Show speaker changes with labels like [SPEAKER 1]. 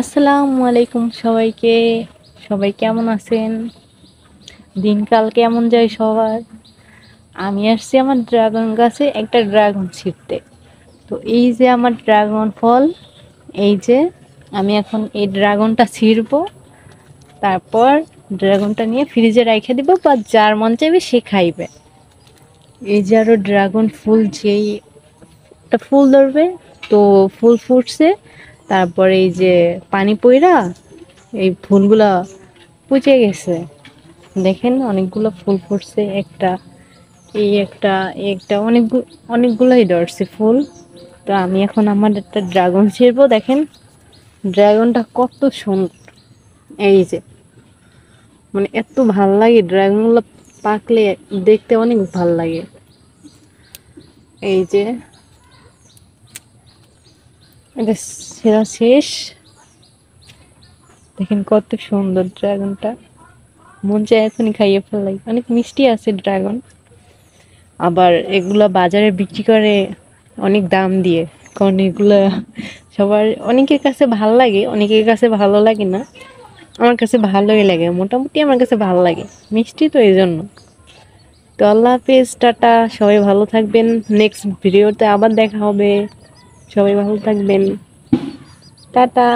[SPEAKER 1] আসসালামু আলাইকুম সবাইকে। সবাই কেমন আছেন? দিনকাল কেমন যায় সবার? আমি আসছি আমার ড্রাগন গাছে একটা ড্রাগন ছিঁড়তে। তো এই যে আমার ড্রাগন ফল, এই যে আমি এখন এই ড্রাগনটা ছিঁড়বো। তারপর ড্রাগনটা নিয়ে ফ্রিজে রেখে দিব বা যার মন চাইবে সে খাইবে। এই যে আরো ড্রাগন ফুল যেই একটা ফুল ধরবে, তো ফুল ফুটছে। তারপরে এই যে পানি পইড়া এই ফুলগুলা পচে গেছে। দেখেন অনেকগুলো ফুল ফুটছে, একটা এই একটা এই একটা অনেকগুলাই ধরছে ফুল। তো আমি এখন আমার একটা ড্রাগন ছিঁড়বো। দেখেন ড্রাগনটা কত সুন্দর। এই যে মানে এত ভাল লাগে ড্রাগনগুলো পাকলে, দেখতে অনেক ভাল লাগে। এই যে এটা ছেঁড়া শেষ। দেখেন কত সুন্দর ড্রাগনটা, মন চায় এখনই খাইয়ে ফেলাই। অনেক মিষ্টি আছে ড্রাগন। আবার এগুলা বাজারে বিক্রি করে অনেক দাম দিয়ে, কারণ এগুলা সবার অনেকের কাছে ভাল লাগে, অনেকের কাছে ভালো লাগে না। আমার কাছে ভালোই লাগে, মোটামুটি আমার কাছে ভালো লাগে, মিষ্টি তো এই জন্য। তো আল্লাহ হাফেজ, টাটা, সবাই ভালো থাকবেন। নেক্সট ভিডিওতে আবার দেখা হবে। সবাই ভালো থাকবেন, টাটা।